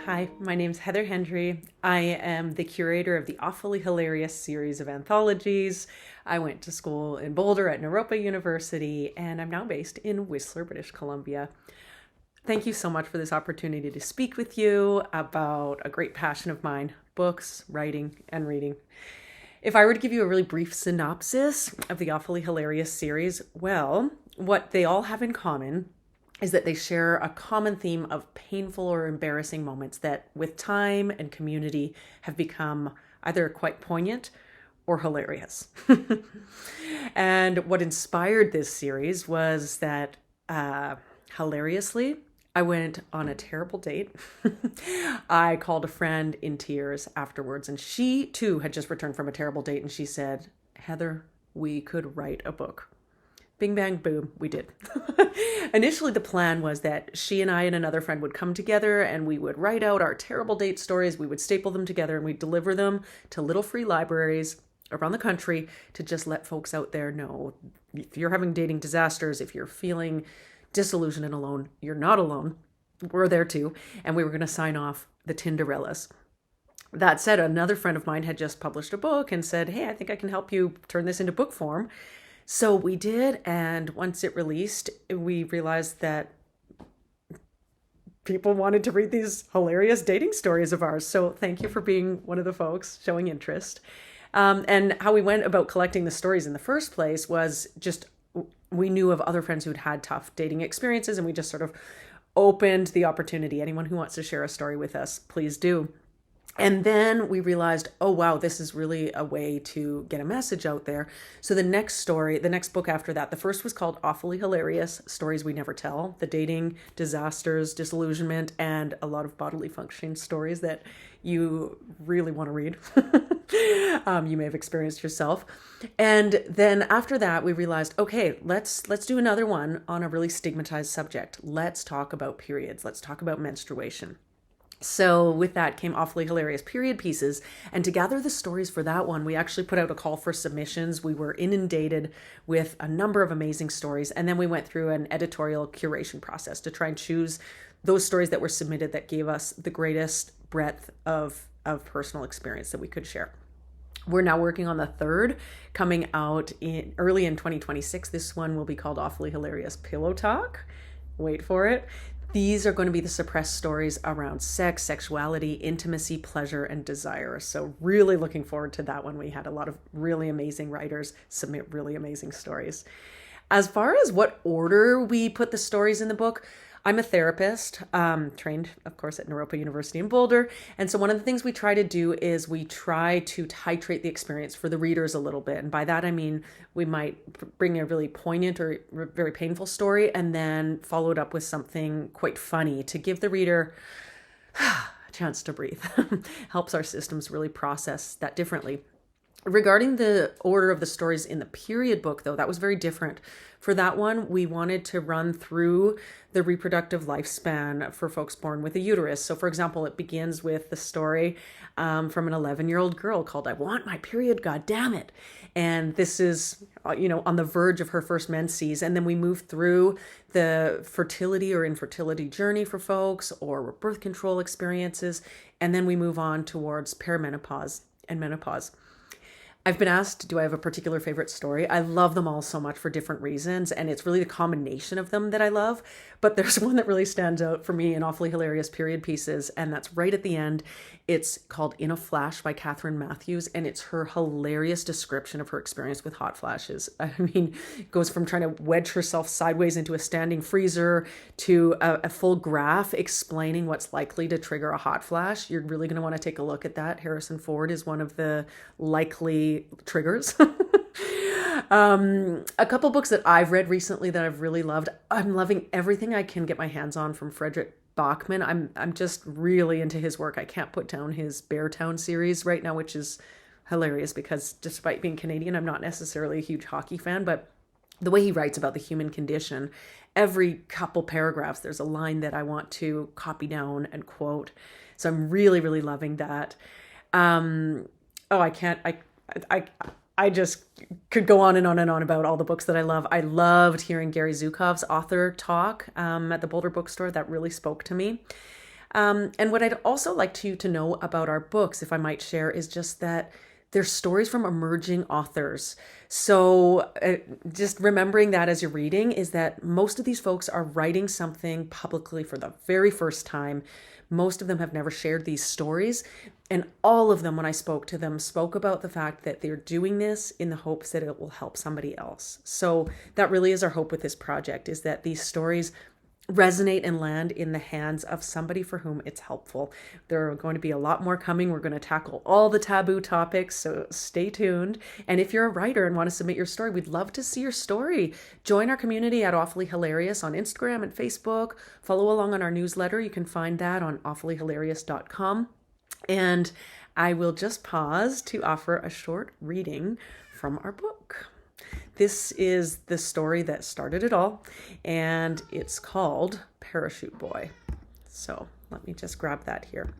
Hi, my name's Heather Hendrie. I am the curator of the Awfully Hilarious series of anthologies. I went to school in Boulder at Naropa University, and I'm now based in Whistler, British Columbia. Thank you so much for this opportunity to speak with you about a great passion of mine, books, writing, and reading. If I were to give you a really brief synopsis of the Awfully Hilarious series, well, what they all have in common is that they share a common theme of painful or embarrassing moments that, with time and community, have become either quite poignant or hilarious. And what inspired this series was that, hilariously, I went on a terrible date. I called a friend in tears afterwards, and she too had just returned from a terrible date, and she said, "Heather, we could write a book." Bing, bang, boom, we did. Initially, the plan was that she and I and another friend would come together and we would write out our terrible date stories. We would staple them together and we'd deliver them to little free libraries around the country to just let folks out there know if you're having dating disasters, if you're feeling disillusioned and alone, you're not alone. We're there too. And we were going to sign off the Tinderellas. That said, another friend of mine had just published a book and said, "Hey, I think I can help you turn this into book form." So we did, and once it released, we realized that people wanted to read these hilarious dating stories of ours. So thank you for being one of the folks showing interest. And how we went about collecting the stories in the first place was just we knew of other friends who'd had tough dating experiences, and we just sort of opened the opportunity. Anyone who wants to share a story with us, please do. And then we realized, oh, wow, this is really a way to get a message out there. So the next book after that, the first was called Awfully Hilarious, Stories We Never Tell, the dating, disasters, disillusionment, and a lot of bodily function stories that you really want to read. You may have experienced yourself. And then after that, we realized, okay, let's do another one on a really stigmatized subject. Let's talk about periods. Let's talk about menstruation. So with that came Awfully Hilarious period pieces. And to gather the stories for that one, we actually put out a call for submissions. We were inundated with a number of amazing stories. And then we went through an editorial curation process to try and choose those stories that were submitted that gave us the greatest breadth of personal experience that we could share. We're now working on the third, coming out early in 2026. This one will be called Awfully Hilarious Pillow Talk. Wait for it. These are going to be the suppressed stories around sex, sexuality, intimacy, pleasure, and desire. So really looking forward to that one. We had a lot of really amazing writers submit really amazing stories. As far as what order we put the stories in the book, I'm a therapist, trained, of course, at Naropa University in Boulder. And so one of the things we try to do is we try to titrate the experience for the readers a little bit. And by that, I mean, we might bring a really poignant or very painful story and then follow it up with something quite funny to give the reader a chance to breathe. Helps our systems really process that differently. Regarding the order of the stories in the period book, though, that was very different. For that one, we wanted to run through the reproductive lifespan for folks born with a uterus. So, for example, it begins with the story from an 11-year-old girl called "I Want My Period, God Damn It." And this is, on the verge of her first menses. And then we move through the fertility or infertility journey for folks or birth control experiences. And then we move on towards perimenopause and menopause. I've been asked, do I have a particular favorite story? I love them all so much for different reasons, and it's really the combination of them that I love. But there's one that really stands out for me in Awfully Hilarious period pieces, and that's right at the end. It's called In a Flash by Catherine Matthews, and it's her hilarious description of her experience with hot flashes. I mean, it goes from trying to wedge herself sideways into a standing freezer to a full graph explaining what's likely to trigger a hot flash. You're really going to want to take a look at that. Harrison Ford is one of the likely triggers. A couple books that I've read recently that I've really loved. I'm loving everything I can get my hands on from Frederick Bachman. I'm just really into his work. I can't put down his Beartown series right now, which is hilarious because despite being Canadian, I'm not necessarily a huge hockey fan, but the way he writes about the human condition, every couple paragraphs, there's a line that I want to copy down and quote. So I'm really, really loving that. I just could go on and on and on about all the books that I love. I loved hearing Gary Zukav's author talk at the Boulder Bookstore. That really spoke to me. And what I'd also like you to know about our books, if I might share, is just that they're stories from emerging authors. So just remembering that as you're reading is that most of these folks are writing something publicly for the very first time. Most of them have never shared these stories. And all of them, when I spoke to them, spoke about the fact that they're doing this in the hopes that it will help somebody else. So that really is our hope with this project, is that these stories resonate and land in the hands of somebody for whom it's helpful. There are going to be a lot more coming. We're going to tackle all the taboo topics, so stay tuned. And if you're a writer and want to submit your story, we'd love to see your story. Join our community at Awfully Hilarious on Instagram and Facebook. Follow along on our newsletter. You can find that on awfullyhilarious.com. And I will just pause to offer a short reading from our book. This is the story that started it all, and it's called Parachute Boy. So let me just grab that here.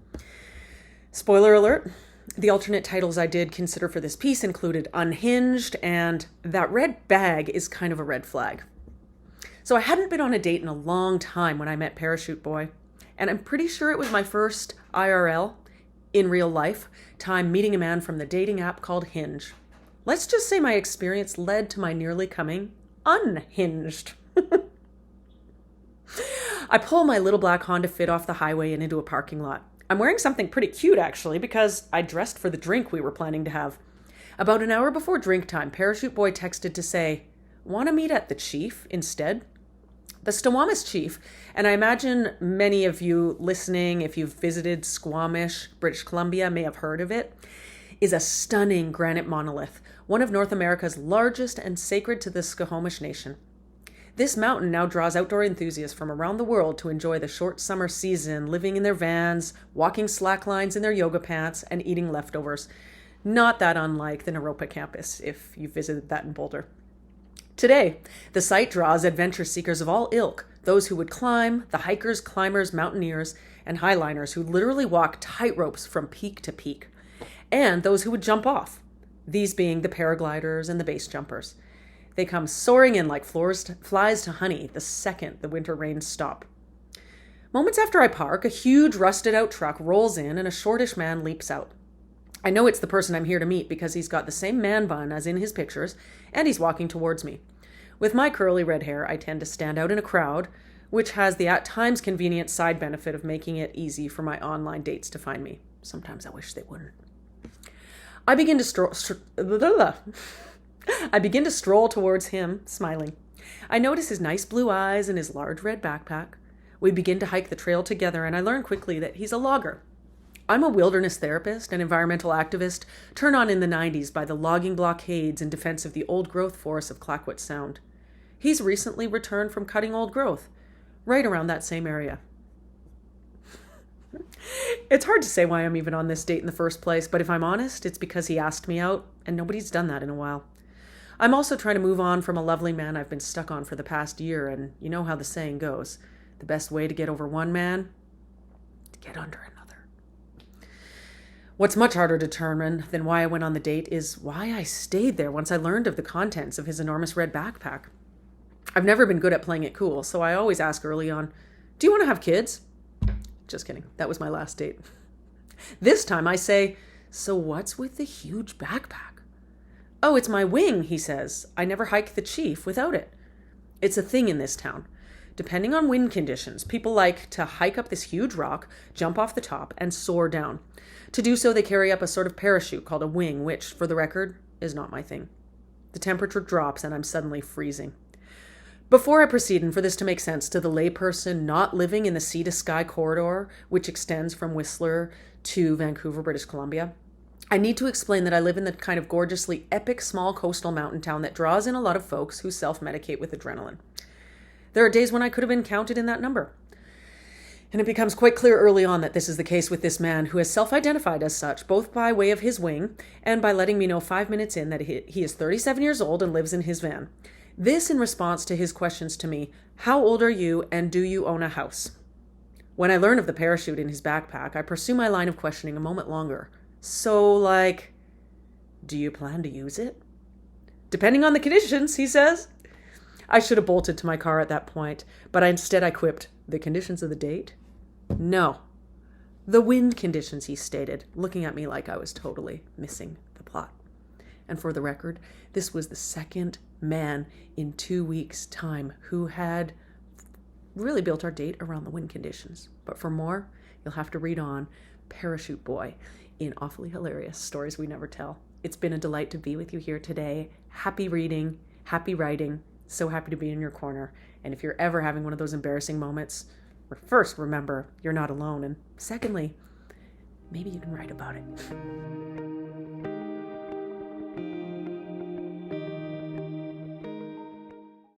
Spoiler alert, the alternate titles I did consider for this piece included Unhinged, and that red bag is kind of a red flag. So I hadn't been on a date in a long time when I met Parachute Boy, and I'm pretty sure it was my first IRL, in real life, time meeting a man from the dating app called Hinge. Let's just say my experience led to my nearly coming unhinged. I pull my little black Honda Fit off the highway and into a parking lot. I'm wearing something pretty cute, actually, because I dressed for the drink we were planning to have. About an hour before drink time, Parachute Boy texted to say, "Want to meet at the Chief instead?" The Squamish Chief, and I imagine many of you listening, if you've visited Squamish, British Columbia, may have heard of it, is a stunning granite monolith, one of North America's largest and sacred to the Squamish Nation. This mountain now draws outdoor enthusiasts from around the world to enjoy the short summer season, living in their vans, walking slack lines in their yoga pants, and eating leftovers. Not that unlike the Naropa campus, if you visited that in Boulder. Today, the site draws adventure seekers of all ilk, those who would climb, the hikers, climbers, mountaineers, and highliners who literally walk tightropes from peak to peak, and those who would jump off, these being the paragliders and the base jumpers. They come soaring in like flies to honey the second the winter rains stop. Moments after I park, a huge rusted-out truck rolls in and a shortish man leaps out. I know it's the person I'm here to meet because he's got the same man bun as in his pictures, and he's walking towards me. With my curly red hair, I tend to stand out in a crowd, which has the at times convenient side benefit of making it easy for my online dates to find me. Sometimes I wish they wouldn't. I begin to stroll towards him, smiling. I notice his nice blue eyes and his large red backpack. We begin to hike the trail together, and I learn quickly that he's a logger. I'm a wilderness therapist and environmental activist turned on in the 90s by the logging blockades in defense of the old-growth forests of Clayoquot Sound. He's recently returned from cutting old growth, right around that same area. It's hard to say why I'm even on this date in the first place, but if I'm honest, it's because he asked me out, and nobody's done that in a while. I'm also trying to move on from a lovely man I've been stuck on for the past year, and you know how the saying goes. The best way to get over one man? To get under another. What's much harder to determine than why I went on the date is why I stayed there once I learned of the contents of his enormous red backpack. I've never been good at playing it cool, so I always ask early on, "Do you want to have kids?" Just kidding. That was my last date. This time I say, "So what's with the huge backpack?" "Oh, it's my wing," he says. "I never hike the Chief without it." It's a thing in this town. Depending on wind conditions, people like to hike up this huge rock, jump off the top, and soar down. To do so, they carry up a sort of parachute called a wing, which, for the record, is not my thing. The temperature drops and I'm suddenly freezing. Before I proceed, and for this to make sense to the layperson not living in the sea-to-sky corridor, which extends from Whistler to Vancouver, British Columbia, I need to explain that I live in the kind of gorgeously epic small coastal mountain town that draws in a lot of folks who self-medicate with adrenaline. There are days when I could have been counted in that number. And it becomes quite clear early on that this is the case with this man who has self-identified as such, both by way of his wing and by letting me know 5 minutes in that he is 37 years old and lives in his van. This in response to his questions to me, "How old are you and do you own a house?" When I learn of the parachute in his backpack, I pursue my line of questioning a moment longer. So, do you plan to use it? "Depending on the conditions," he says. I should have bolted to my car at that point, but instead I quipped, "The conditions of the date? No, The wind conditions, he stated, looking at me like I was totally missing the plot. And for the record, this was the second man in 2 weeks' time who had really built our date around the wind conditions. But for more, you'll have to read on Parachute Boy in Awfully Hilarious Stories We Never Tell. It's been a delight to be with you here today. Happy reading, happy writing, so happy to be in your corner. And if you're ever having one of those embarrassing moments, first, remember, you're not alone. And secondly, maybe you can write about it.